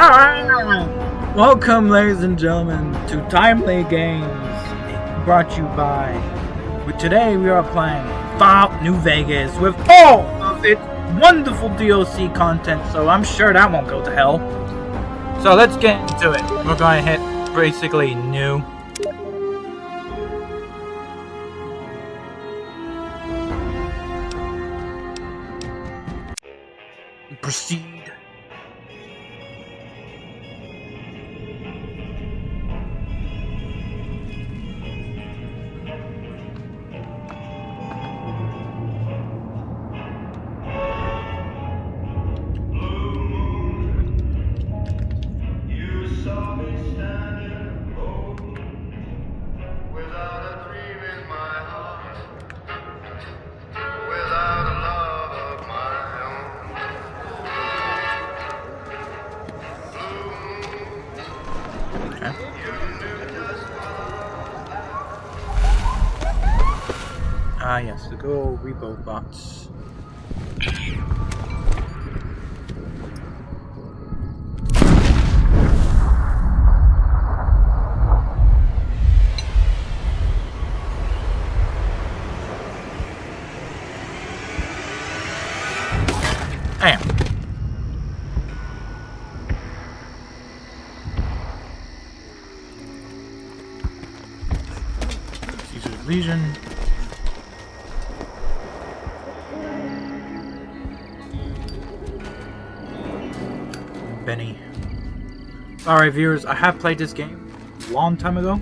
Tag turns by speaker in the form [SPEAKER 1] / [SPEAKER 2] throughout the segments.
[SPEAKER 1] Welcome, ladies and gentlemen, to Timely Games, brought to you by. Today we are playing Fallout New Vegas with all of its wonderful DLC content, so I'm sure that won't go to hell. So let's get into it. We're going to hit basically new. Proceed. Ah yes, the good old repo bots. Damn. Caesar's Legion. Benny. Alright viewers, I have played this game a long time ago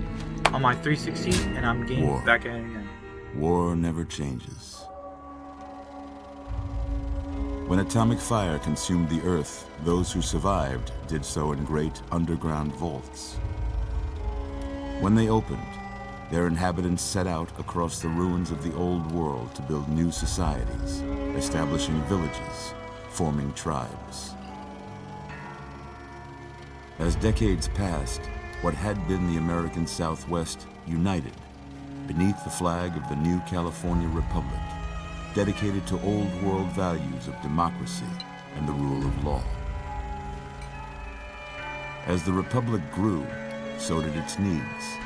[SPEAKER 1] on my 360 and I'm getting back at it again.
[SPEAKER 2] War never changes. When atomic fire consumed the earth, those who survived did so in great underground vaults. When they opened, their inhabitants set out across the ruins of the old world to build new societies, establishing villages, forming tribes. As decades passed, what had been the American Southwest united beneath the flag of the new California Republic, dedicated to old world values of democracy and the rule of law. As the Republic grew, so did its needs.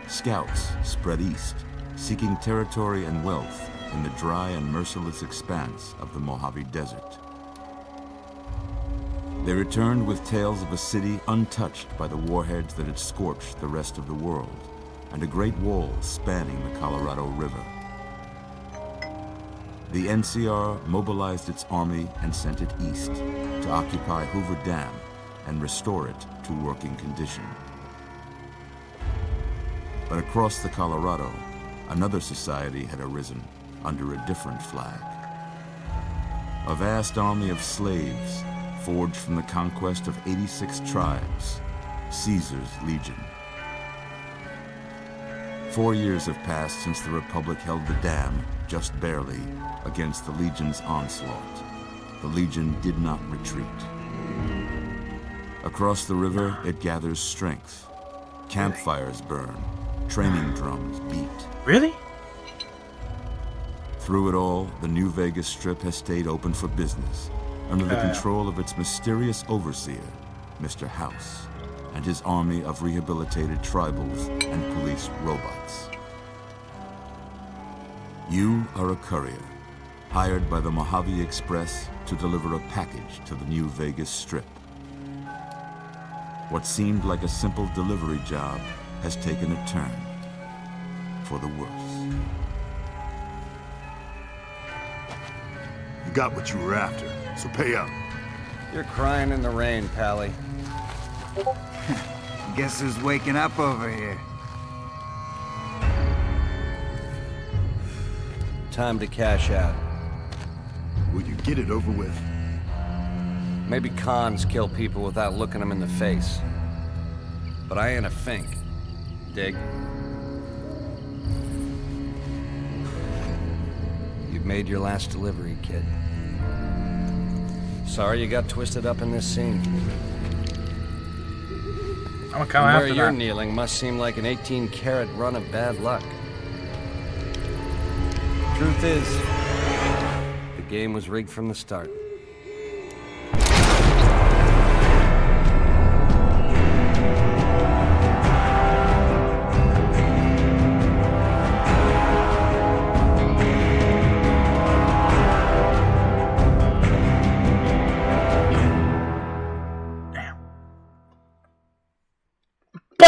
[SPEAKER 2] Scouts spread east, seeking territory and wealth in the dry and merciless expanse of the Mojave Desert. They returned with tales of a city untouched by the warheads that had scorched the rest of the world, and a great wall spanning the Colorado River. The NCR mobilized its army and sent it east to occupy Hoover Dam and restore it to working condition. But across the Colorado, another society had arisen under a different flag. A vast army of slaves forged from the conquest of 86 tribes, Caesar's Legion. 4 years have passed since the Republic held the dam, just barely, against the Legion's onslaught. The Legion did not retreat. Across the river, it gathers strength. Campfires burn, training drums beat.
[SPEAKER 1] Really?
[SPEAKER 2] Through it all, the New Vegas Strip has stayed open for business, under the control of its mysterious overseer, Mr. House, and his army of rehabilitated tribals and police robots. You are a courier, hired by the Mojave Express to deliver a package to the New Vegas Strip. What seemed like a simple delivery job has taken a turn for the worse.
[SPEAKER 3] You got what you were after, so pay up.
[SPEAKER 4] You're crying in the rain, Pally.
[SPEAKER 5] Guess who's waking up over here?
[SPEAKER 4] Time to cash out.
[SPEAKER 3] Will you get it over with?
[SPEAKER 4] Maybe cons kill people without looking them in the face. But I ain't a fink. Dig? You've made your last delivery, kid. Sorry you got twisted up in this scene.
[SPEAKER 1] I'm gonna come
[SPEAKER 4] Where
[SPEAKER 1] after
[SPEAKER 4] you're
[SPEAKER 1] that.
[SPEAKER 4] kneeling must seem like an 18-carat run of bad luck. Truth is, the game was rigged from the start.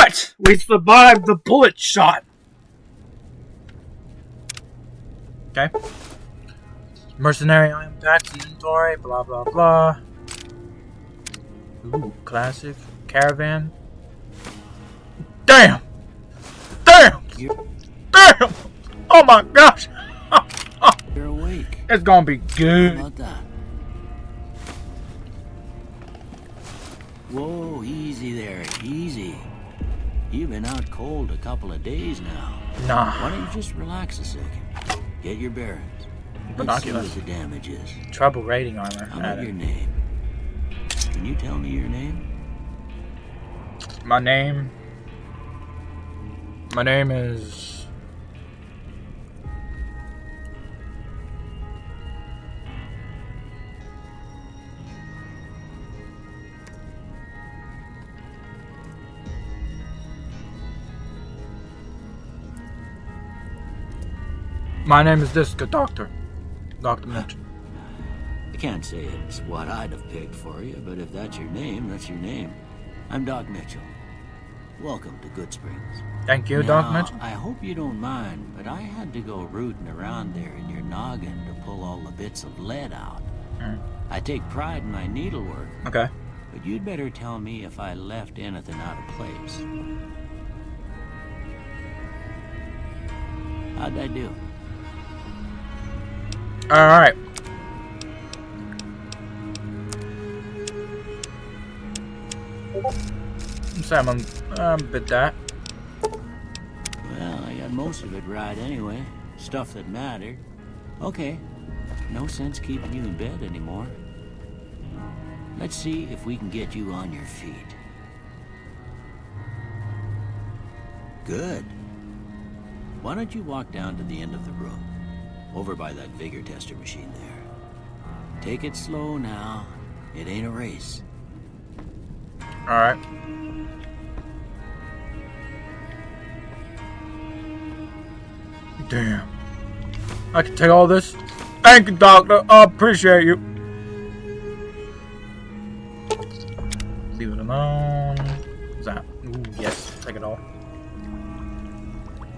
[SPEAKER 1] But we survived the bullet shot. Okay. Mercenary iron packs, inventory, blah blah blah. Ooh, classic. Caravan. Damn! Damn! Damn! Oh my gosh!
[SPEAKER 6] You're awake.
[SPEAKER 1] It's gonna be
[SPEAKER 6] How
[SPEAKER 1] good.
[SPEAKER 6] about that? Whoa, easy there, easy. You've been out cold a couple of days now. Why
[SPEAKER 1] Nah.
[SPEAKER 6] don't you just relax a second? Get your bearings. Let's see
[SPEAKER 1] Binoculars.
[SPEAKER 6] what the damage is.
[SPEAKER 1] Trouble rating armor.
[SPEAKER 6] How about your name? Can you tell me your name?
[SPEAKER 1] My name. My name is. My name is Disco Doctor. Dr. Mitchell.
[SPEAKER 6] I can't say it's what I'd have picked for you, but if that's your name, that's your name. I'm Doc Mitchell. Welcome to Goodsprings.
[SPEAKER 1] Thank you,
[SPEAKER 6] Now,
[SPEAKER 1] Doc Mitchell.
[SPEAKER 6] I hope you don't mind, but I had to go rooting around there in your noggin to pull all the bits of lead out.
[SPEAKER 1] Mm.
[SPEAKER 6] I take pride in my needlework,
[SPEAKER 1] Okay.
[SPEAKER 6] but you'd better tell me if I left anything out of place. How'd I do?
[SPEAKER 1] Alright. Sam, I'm bit that.
[SPEAKER 6] Well, I got most of it right anyway. Stuff that mattered. Okay. No sense keeping you in bed anymore. Let's see if we can get you on your feet. Good. Why don't you walk down to the end of the room? Over by that vigor tester machine there. Take it slow now. It ain't a race.
[SPEAKER 1] Alright. Damn. I can take all this. Thank you, Doctor. I appreciate you. Leave it alone. What's that? Ooh, yes. Take it all.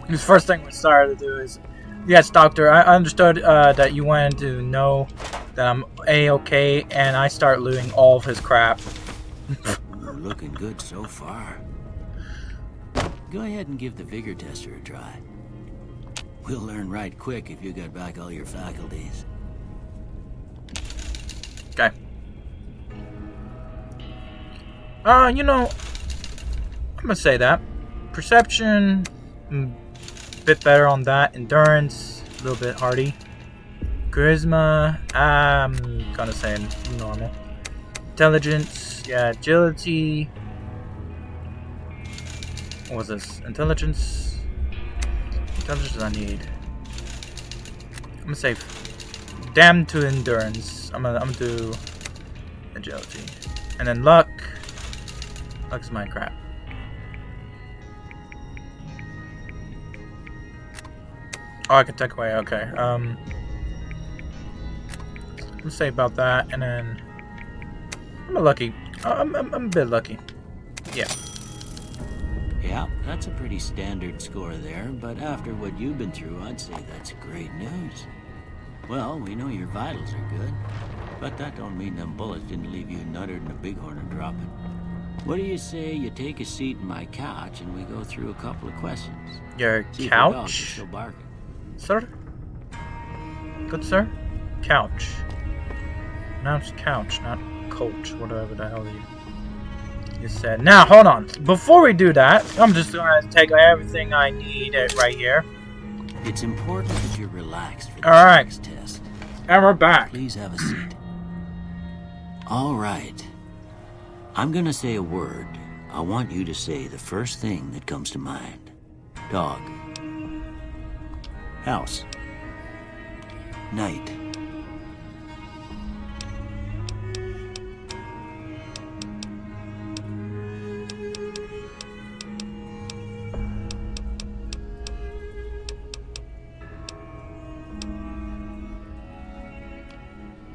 [SPEAKER 1] The first thing we started to do is... Yes, Doctor, I understood that you wanted to know that I'm A-okay, and I start looting all of his crap.
[SPEAKER 6] You're looking good so far. Go ahead and give the vigor tester a try. We'll learn right quick if you got back all your faculties.
[SPEAKER 1] Okay. You know, I'm gonna say that. Perception, bit better on that. Endurance, a little bit hardy. Charisma, I'm gonna say normal. Intelligence, yeah, agility. What was this? Intelligence. Intelligence I need. I'm gonna say damn to endurance. I'm gonna do agility. And then luck. Luck's my crap. Oh, I can take away, okay. Let's say about that, and then I'm a lucky. I'm a bit lucky. Yeah.
[SPEAKER 6] Yeah, that's a pretty standard score there, but after what you've been through, I'd say that's great news. Well, we know your vitals are good, but that don't mean them bullets didn't leave you nuttered in a bighorn and dropping. What do you say you take a seat in my couch and we go through a couple of questions?
[SPEAKER 1] Your
[SPEAKER 6] See if your dog is
[SPEAKER 1] couch,
[SPEAKER 6] still barking.
[SPEAKER 1] sir? Good sir? Couch. Now it's couch, not coach, whatever the hell you said. Now, hold on. Before we do that, I'm just gonna take everything I need right here.
[SPEAKER 6] It's important that you're relaxed for this
[SPEAKER 1] All right.
[SPEAKER 6] next test.
[SPEAKER 1] And we're back.
[SPEAKER 6] Please have a seat. All right. I'm gonna say a word. I want you to say the first thing that comes to mind. Dog. House. Night.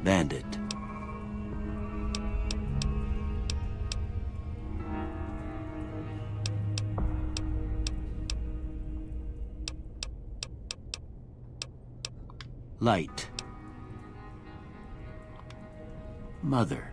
[SPEAKER 6] Bandit. Light. Mother.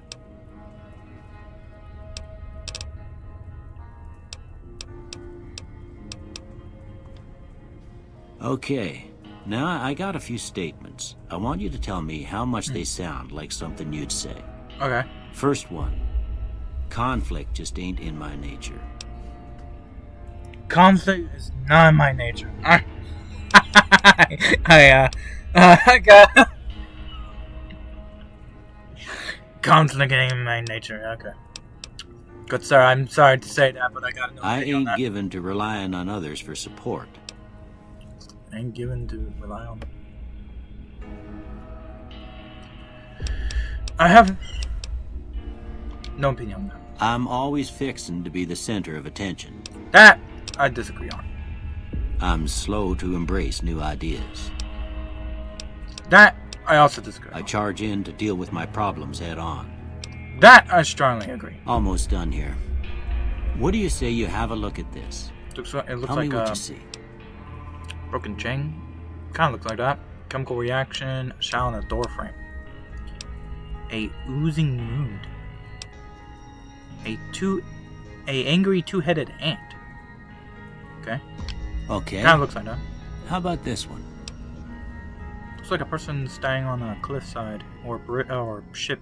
[SPEAKER 6] Okay, now I got a few statements. I want you to tell me how much they sound like something you'd say.
[SPEAKER 1] Okay.
[SPEAKER 6] First one. Conflict just ain't in my nature.
[SPEAKER 1] Conflict is not my nature. I got conflict ain't my nature. Okay. Good sir, I'm sorry to say that, but I got no.
[SPEAKER 6] I ain't given to relying on others for support.
[SPEAKER 1] I ain't given to rely on. I have no opinion on that.
[SPEAKER 6] I'm always fixin' to be the center of attention.
[SPEAKER 1] That I disagree on.
[SPEAKER 6] I'm slow to embrace new ideas.
[SPEAKER 1] That I also disagree
[SPEAKER 6] I
[SPEAKER 1] on.
[SPEAKER 6] charge in to deal with my problems head on.
[SPEAKER 1] That I strongly agree.
[SPEAKER 6] Almost done here. What do you say you have a look at this?
[SPEAKER 1] It looks
[SPEAKER 6] Tell
[SPEAKER 1] like
[SPEAKER 6] me what
[SPEAKER 1] a
[SPEAKER 6] you see.
[SPEAKER 1] broken chain. Kind of looks like that. Chemical reaction. Shell in a door frame. A oozing mood. A angry two-headed ant. Okay.
[SPEAKER 6] Okay.
[SPEAKER 1] Kind of looks like that.
[SPEAKER 6] How about this one?
[SPEAKER 1] Looks like a person standing on a cliffside or ship.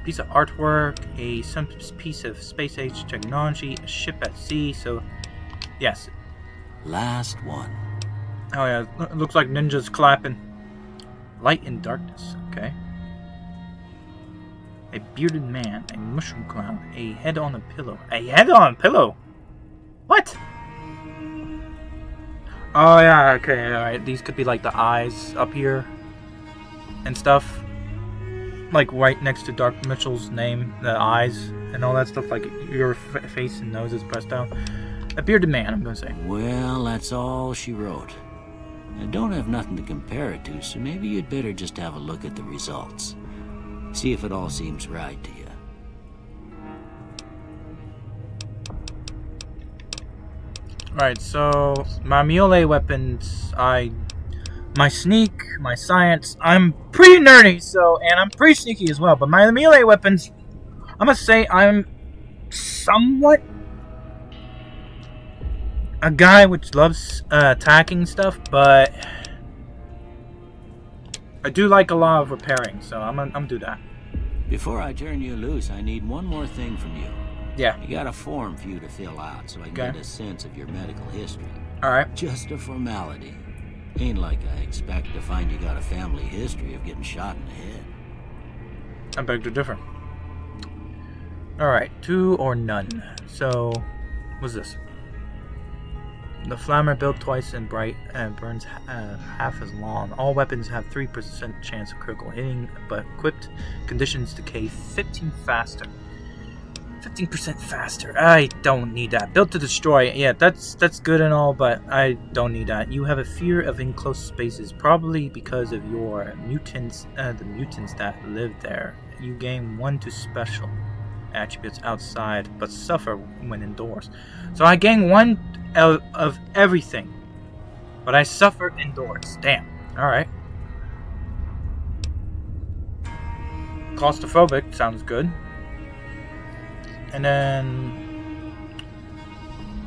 [SPEAKER 1] Piece of artwork, some piece of space-age technology, a ship at sea. So, yes.
[SPEAKER 6] Last one.
[SPEAKER 1] Oh yeah, it looks like ninjas clapping. Light and darkness. Okay. A bearded man, a mushroom clown, a head on a pillow. A head on a pillow? What? Oh yeah, okay, alright. These could be like the eyes up here and stuff. Like right next to Dark Mitchell's name, the eyes and all that stuff, like your face and nose is pressed down. A bearded man, I'm gonna say.
[SPEAKER 6] Well, that's all she wrote. I don't have nothing to compare it to, so maybe you'd better just have a look at the results. See if it all seems right to you.
[SPEAKER 1] Right, so my melee weapons, my sneak, my science, I'm pretty nerdy, and I'm pretty sneaky as well, but my melee weapons, I'm gonna say I'm somewhat a guy which loves attacking stuff, but I do like a lot of repairing, so I'm gonna do that.
[SPEAKER 6] Before I turn you loose, I need one more thing from you.
[SPEAKER 1] Yeah.
[SPEAKER 6] I got a form for you to fill out so I can
[SPEAKER 1] Okay.
[SPEAKER 6] get a sense of your medical history.
[SPEAKER 1] Alright.
[SPEAKER 6] Just a formality. Ain't like I expect to find you got a family history of getting shot in the head.
[SPEAKER 1] I beg to differ. Alright, 2 or none. So, what's this? The flammer built twice and bright and burns half as long. All weapons have 3% chance of critical hitting, but equipped conditions decay 15% faster. I don't need that. Built to destroy. Yeah, that's good and all, but I don't need that. You have a fear of enclosed spaces, probably because of your mutants, the mutants that live there. You gain 1 to special attributes outside, but suffer when indoors. So I gain 1 of everything, but I suffer indoors. Damn. Alright. Claustrophobic sounds good. And then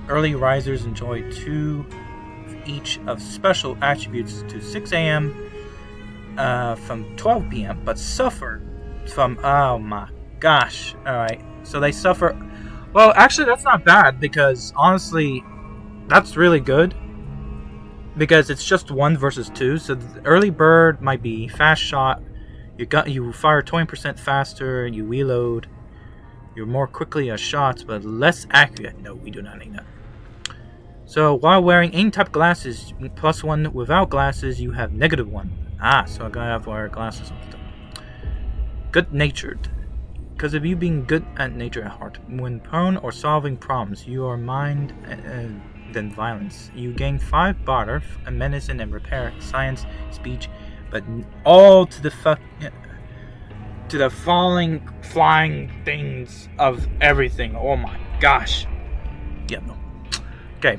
[SPEAKER 1] early risers enjoy 2 each of special attributes to 6 a.m. From 12 p.m. but suffer from, oh my gosh. Alright, so they suffer. Well, actually that's not bad, because honestly that's really good, because it's just 1 versus 2. So the early bird might be fast shot, you fire 20% faster, you reload, you're more quickly at shots, but less accurate. No, we do not need that. So while wearing any type of glasses, +1. Without glasses, you have -1. So I gotta have to wear glasses all the time. Good-natured. Because of you being good at nature at heart. When prone or solving problems, you are mind than violence. You gain 5 barter, medicine and repair, science, speech, but all to the flying things of everything. Oh my gosh. Yeah, no. Okay,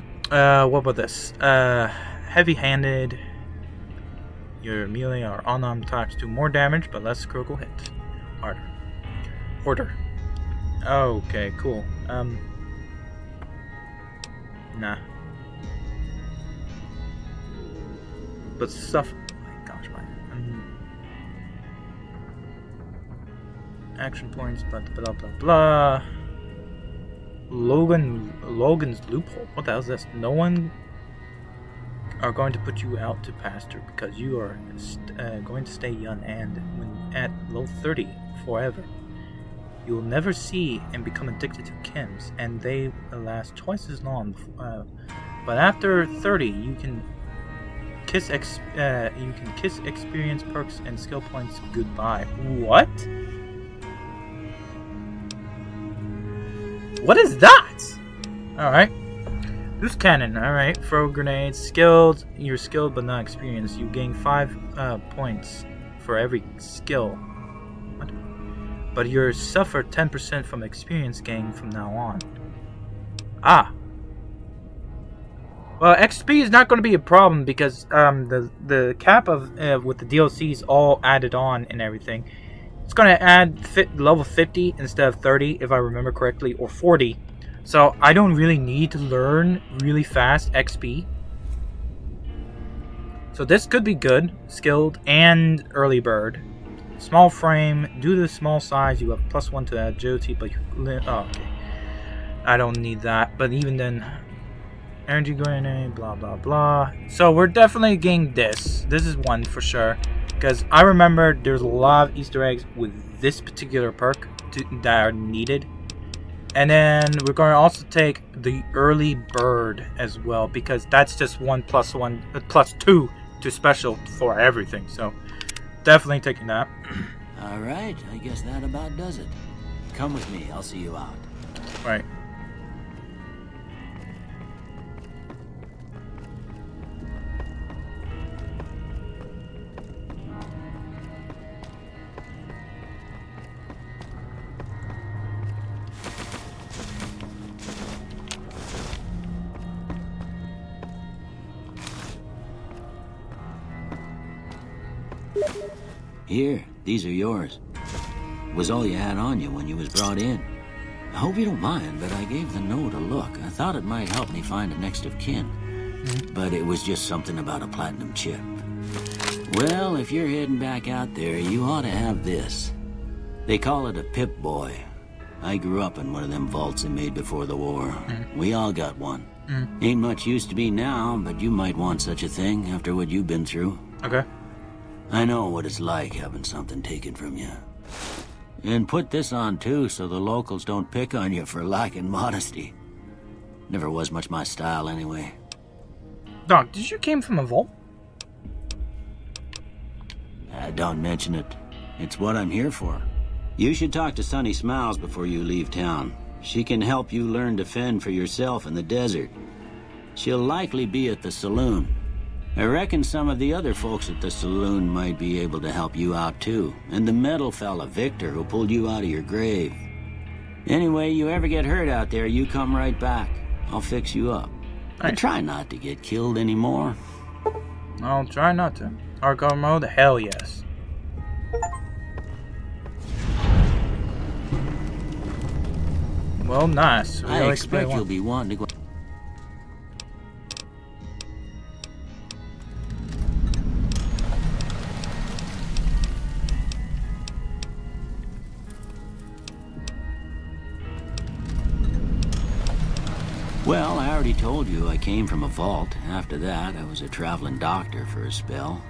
[SPEAKER 1] what about this? Heavy-handed. Your melee or unarmed attacks do more damage, but less critical hits. Harder. Order. Okay, cool. Nah. But stuff. Oh my gosh, man. Action points, blah blah blah blah. Logan's loophole. What the hell is this? No one are going to put you out to pasture because you are going to stay young and when at low 30 forever. You will never see and become addicted to chems, and they last twice as long. But after 30, you can kiss experience perks and skill points goodbye. What? What is that? All right. Loose cannon. All right. Throw grenades. Skilled. You're skilled but not experienced. You gain 5 points for every skill. What? But you suffer 10% from experience gain from now on. Ah. Well, XP is not going to be a problem because the cap of with the DLCs all added on and everything. It's going to add level 50 instead of 30, if I remember correctly, or 40. So I don't really need to learn really fast XP. So this could be good. Skilled and early bird. Small frame. Due to the small size, you have +1 to agility, but okay. I don't need that. But even then, energy grenade, blah blah blah. So we're definitely getting this. This is one for sure. Because I remember there's a lot of Easter eggs with this particular perk that are needed. And then we're going to also take the early bird as well. Because that's just +2 to special for everything. So definitely taking that.
[SPEAKER 6] Alright, I guess that about does it. Come with me, I'll see you out.
[SPEAKER 1] Right.
[SPEAKER 6] Here, these are yours. Was all you had on you when you was brought in. I hope you don't mind, but I gave the note a look. I thought it might help me find a next of kin. But it was just something about a platinum chip. Well, if you're heading back out there, you ought to have this. They call it a Pip-Boy. I grew up in one of them vaults they made before the war. We all got one. Ain't much use to be now, but you might want such a thing after what you've been through.
[SPEAKER 1] Okay.
[SPEAKER 6] I know what it's like having something taken from you. And put this on too, so the locals don't pick on you for lacking modesty. Never was much my style anyway.
[SPEAKER 1] Doc, did you came from a vault?
[SPEAKER 6] Don't mention it. It's what I'm here for. You should talk to Sunny Smiles before you leave town. She can help you learn to fend for yourself in the desert. She'll likely be at the saloon. I reckon some of the other folks at the saloon might be able to help you out too. And the metal fella, Victor, who pulled you out of your grave. Anyway, you ever get hurt out there, you come right back. I'll fix you up. But try not to get killed anymore.
[SPEAKER 1] I'll try not to. Hardcore mode? Hell yes. Well, nice.
[SPEAKER 6] I expect you'll be wanting to go. Well, I already told you I came from a vault. After that, I was a traveling doctor for a spell.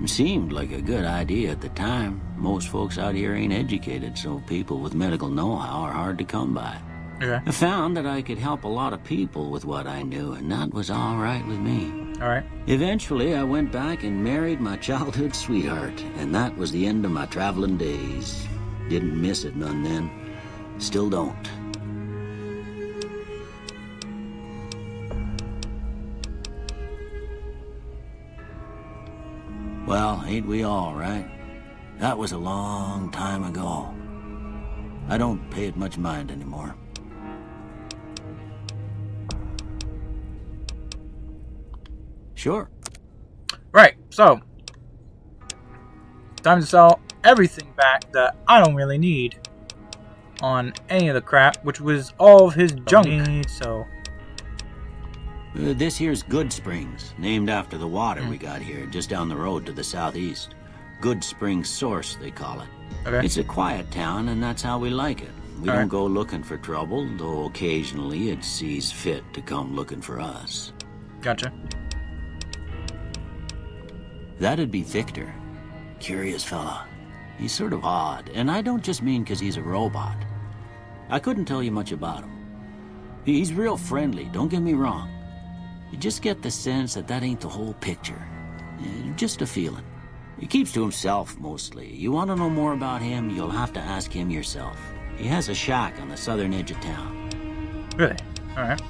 [SPEAKER 6] It seemed like a good idea at the time. Most folks out here ain't educated, so people with medical know-how are hard to come by.
[SPEAKER 1] Okay.
[SPEAKER 6] I found that I could help a lot of people with what I knew, and that was all right with me.
[SPEAKER 1] All right.
[SPEAKER 6] Eventually, I went back and married my childhood sweetheart, and that was the end of my traveling days. Didn't miss it none then. Still don't. Well, ain't we all, right? That was a long time ago. I don't pay it much mind anymore. Sure.
[SPEAKER 1] Right, so time to sell everything back that I don't really need on any of the crap, which was all of his junk. So
[SPEAKER 6] This here's Good Springs, named after the water we got here, just down the road to the southeast. Good Springs Source, they call it.
[SPEAKER 1] okay,
[SPEAKER 6] It's a quiet town, and that's how we like it. We
[SPEAKER 1] All
[SPEAKER 6] don't
[SPEAKER 1] right.
[SPEAKER 6] go looking for trouble, though occasionally it sees fit to come looking for us.
[SPEAKER 1] gotcha.
[SPEAKER 6] That'd be Victor. Curious fella. He's sort of odd, and I don't just mean 'cause he's a robot. I couldn't tell you much about him. He's real friendly, don't get me wrong. You just get the sense that that ain't the whole picture. Just a feeling. He keeps to himself, mostly. You want to know more about him, you'll have to ask him yourself. He has a shack on the southern edge of town.
[SPEAKER 1] Really? Alright.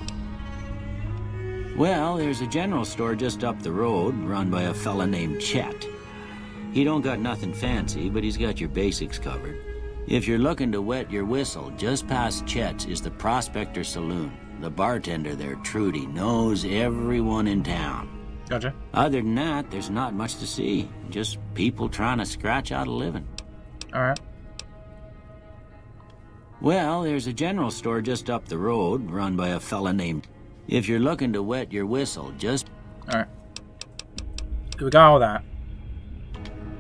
[SPEAKER 6] Well, there's a general store just up the road, run by a fella named Chet. He don't got nothing fancy, but he's got your basics covered. If you're looking to wet your whistle, just past Chet's is the Prospector Saloon. The bartender there, Trudy, knows everyone in town.
[SPEAKER 1] Gotcha.
[SPEAKER 6] Other than that, there's not much to see. Just people trying to scratch out a living.
[SPEAKER 1] Alright.
[SPEAKER 6] Well, there's a general store just up the road, run by a fella named... If you're looking to wet your whistle, just...
[SPEAKER 1] Alright. We got all that.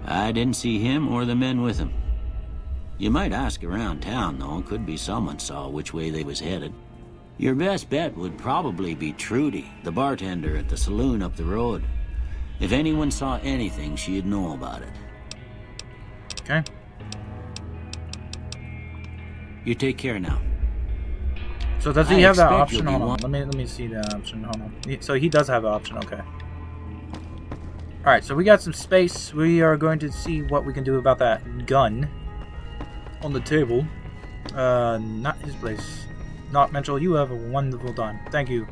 [SPEAKER 6] I didn't see him or the men with him. You might ask around town, though. Could be someone saw which way they was headed. Your best bet would probably be Trudy, the bartender at the saloon up the road. If anyone saw anything, she'd know about it.
[SPEAKER 1] Okay.
[SPEAKER 6] You take care now.
[SPEAKER 1] So does he
[SPEAKER 6] I
[SPEAKER 1] have that
[SPEAKER 6] expect
[SPEAKER 1] option?
[SPEAKER 6] you'll be
[SPEAKER 1] Hold on.
[SPEAKER 6] one-
[SPEAKER 1] Let me see the option. Hold on. So he does have the option. Okay. All right. So we got some space. We are going to see what we can do about that gun on the table. Not his place. Not Mitchell. You have a wonderful time. Thank you.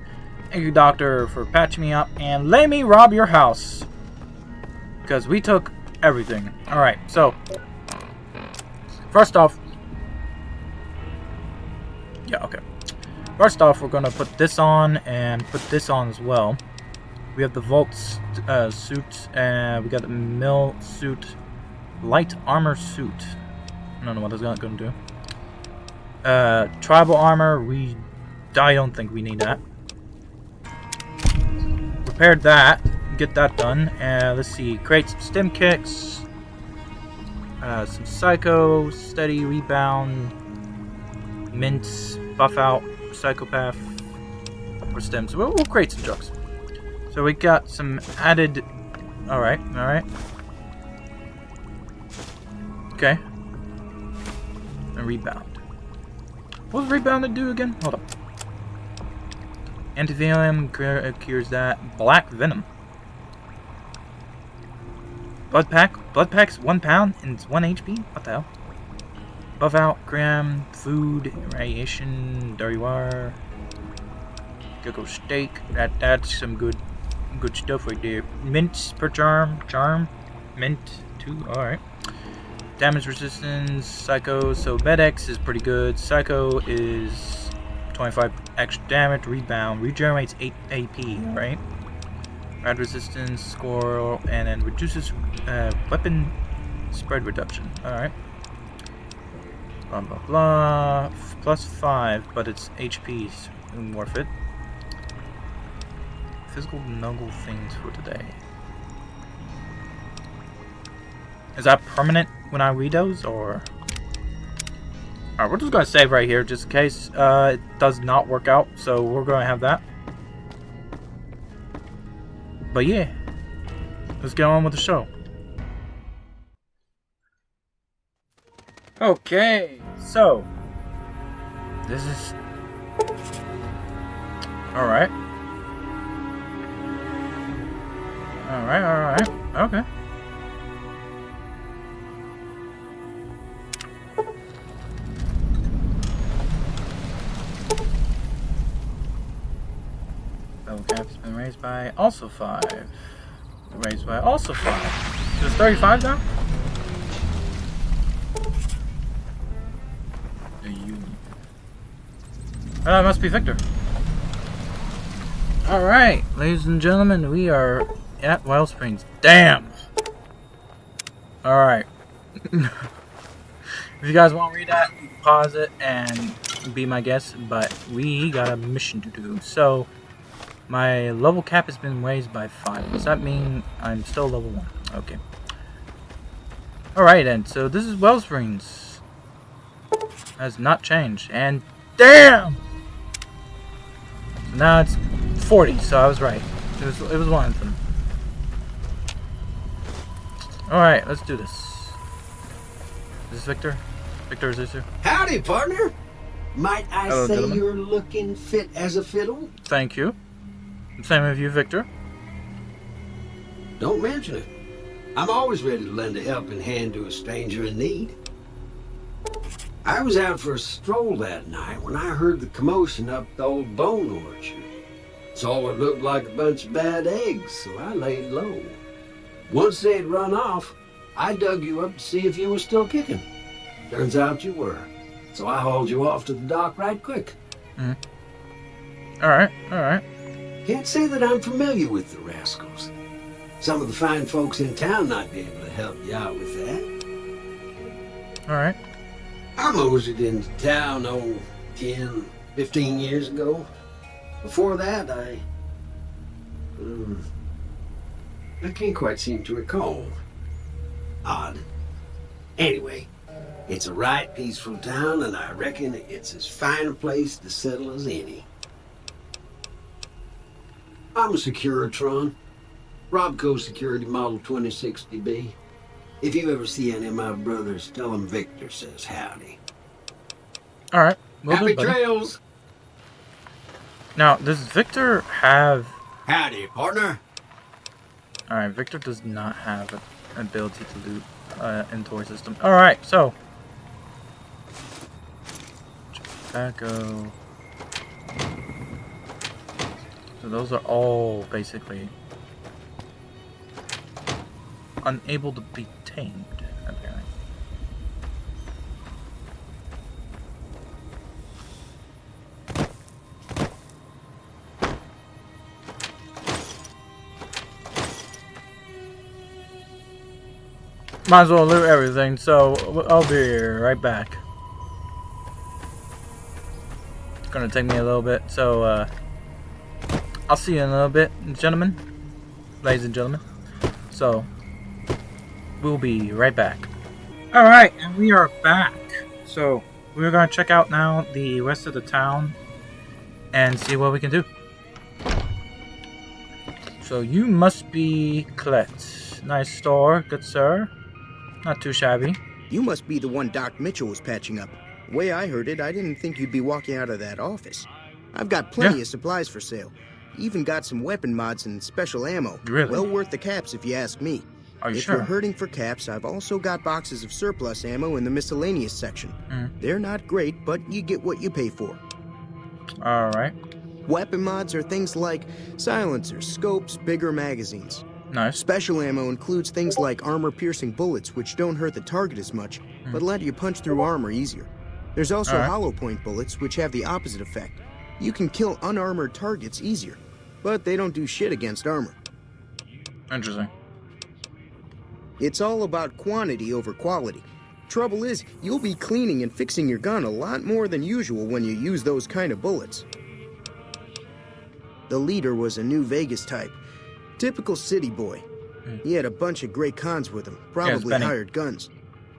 [SPEAKER 1] Thank you, Doctor, for patching me up and let me rob your house because we took everything. All right. So first off, yeah. Okay. First off, we're gonna put this on and put this on as well. We have the Vault suit, and we got the Mill suit, light armor suit. I don't know what that's gonna do. Tribal armor. I don't think we need that. Repaired that. Get that done. And let's see. Create some stim kicks. Some psycho, steady, rebound, mints, buff out. Psychopath or stems. We'll create some drugs. So we got some added. All right. Okay. And rebound. What does rebound to do again? Hold up. Antivenom cures that. Black venom. Blood pack. Blood pack's 1 pound and it's 1 HP. What the hell? Buff out, gram, food, radiation, dirty wire, gecko steak. That's some good stuff right there. Mint per charm, mint too. All right. Damage resistance, psycho. So Med-X is pretty good. Psycho is 25 extra damage. Rebound regenerates 8 AP. All right. Rad resistance, score, and then reduces weapon spread reduction. All right. Blah blah blah. Plus 5, but it's HP's worth it. Physical nuggle things for today. Is that permanent when I read those, or? Alright, we're just gonna save right here just in case it does not work out, so we're gonna have that. But yeah, let's get on with the show. Okay, so this is alright. Okay. Level cap's been raised by also 5. Raised by also 5. So it's 35 now? It must be Victor. Alright, ladies and gentlemen, we are at Wild Springs. Damn! Alright, If you guys want to read that, you can pause it and be my guest, but we got a mission to do. So, my level cap has been raised by 5. Does that mean I'm still level 1? Okay. Alright then, so this is Wellsprings. Has not changed, and damn! So now it's 40, so I was right. It was one of them. Alright, let's do this. Is this Victor? Victor, is this you?
[SPEAKER 7] Howdy, partner. Might I
[SPEAKER 1] Hello,
[SPEAKER 7] say
[SPEAKER 1] gentlemen.
[SPEAKER 7] you're looking fit as a fiddle?
[SPEAKER 1] Thank you. Same with you, Victor.
[SPEAKER 7] Don't mention it. I'm always ready to lend a helping hand to a stranger in need. I was out for a stroll that night when I heard the commotion up the old bone orchard. Saw what looked like a bunch of bad eggs, so I laid low. Once they'd run off, I dug you up to see if you were still kicking. Turns out you were. So I hauled you off to the dock right quick.
[SPEAKER 1] Alright, alright.
[SPEAKER 7] Can't say that I'm familiar with the rascals. Some of the fine folks in town might be able to help you out with that.
[SPEAKER 1] Alright.
[SPEAKER 7] I moseyed into town, 10, 15 years ago. Before that, I can't quite seem to recall. Odd. Anyway, it's a right peaceful town, and I reckon it's as fine a place to settle as any. I'm a Securitron. Robco Security Model 2060B. If you ever see any of my brothers, tell them Victor says howdy.
[SPEAKER 1] Alright. Will
[SPEAKER 7] Happy
[SPEAKER 1] do, buddy.
[SPEAKER 7] trails!
[SPEAKER 1] Now, does Victor have...
[SPEAKER 7] Howdy, partner.
[SPEAKER 1] Alright, Victor does not have an ability to loot inventory system. Alright, so... Tobacco... So those are all basically unable to be tamed, apparently. Might as well loot everything, so I'll be right back. It's gonna take me a little bit, so I'll see you in a little bit, gentlemen, ladies and gentlemen. So we'll be right back. Alright, and we are back. So we're gonna check out now the rest of the town and see what we can do. So you must be Colette. Nice store, good sir. Not too shabby.
[SPEAKER 8] You must be the one Doc Mitchell was patching up. The way I heard it, I didn't think you'd be walking out of that office. I've got plenty of supplies for sale. Even got some weapon mods and special ammo.
[SPEAKER 1] Really?
[SPEAKER 8] Well worth the caps if you ask me.
[SPEAKER 1] Are you
[SPEAKER 8] if
[SPEAKER 1] sure?
[SPEAKER 8] you're hurting for caps, I've also got boxes of surplus ammo in the miscellaneous section. They're not great, but you get what you pay for.
[SPEAKER 1] Alright.
[SPEAKER 8] Weapon mods are things like silencers, scopes, bigger magazines.
[SPEAKER 1] Nice.
[SPEAKER 8] Special ammo includes things like armor-piercing bullets, which don't hurt the target as much, but let you punch through armor easier. There's also hollow point bullets, which have the opposite effect. You can kill unarmored targets easier, but they don't do shit against armor.
[SPEAKER 1] Interesting.
[SPEAKER 8] It's all about quantity over quality. Trouble is, you'll be cleaning and fixing your gun a lot more than usual when you use those kind of bullets. The leader was a New Vegas type. Typical city boy. He had a bunch of Great Khans with him, probably
[SPEAKER 1] Benny.
[SPEAKER 8] hired guns.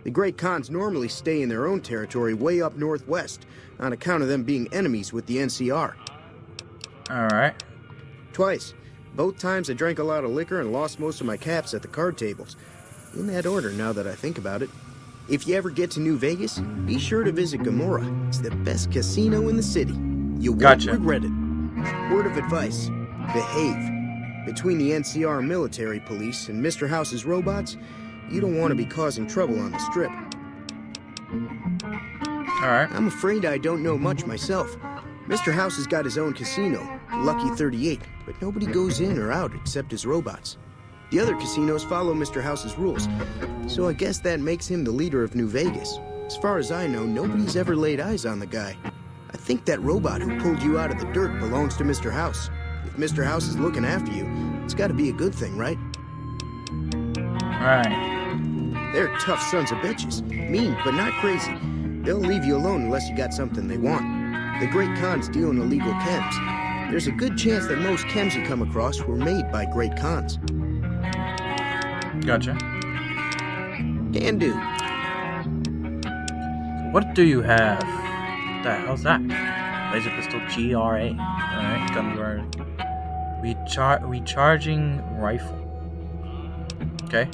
[SPEAKER 8] The Great Khans normally stay in their own territory way up northwest, on account of them being enemies with the NCR.
[SPEAKER 1] Alright.
[SPEAKER 8] Twice. Both times I drank a lot of liquor and lost most of my caps at the card tables. In that order, now that I think about it. If you ever get to New Vegas, be sure to visit Gomorrah. It's the best casino in the city. You won't
[SPEAKER 1] Gotcha.
[SPEAKER 8] regret it. Word of advice, behave. Between the NCR military police and Mr. House's robots, you don't want to be causing trouble on the strip.
[SPEAKER 1] Alright.
[SPEAKER 8] I'm afraid I don't know much myself. Mr. House has got his own casino, Lucky 38, but nobody goes in or out except his robots. The other casinos follow Mr. House's rules, so I guess that makes him the leader of New Vegas. As far as I know, nobody's ever laid eyes on the guy. I think that robot who pulled you out of the dirt belongs to Mr. House. If Mr. House is looking after you, it's gotta be a good thing, right?
[SPEAKER 1] Alright.
[SPEAKER 8] They're tough sons of bitches. Mean, but not crazy. They'll leave you alone unless you got something they want. The Great Khans deal in illegal chems. There's a good chance that most chems you come across were made by Great Khans.
[SPEAKER 1] Gotcha.
[SPEAKER 8] Can do.
[SPEAKER 1] What do you have? What the hell's that? Laser pistol GRA. Alright, gun recharging rifle. Okay.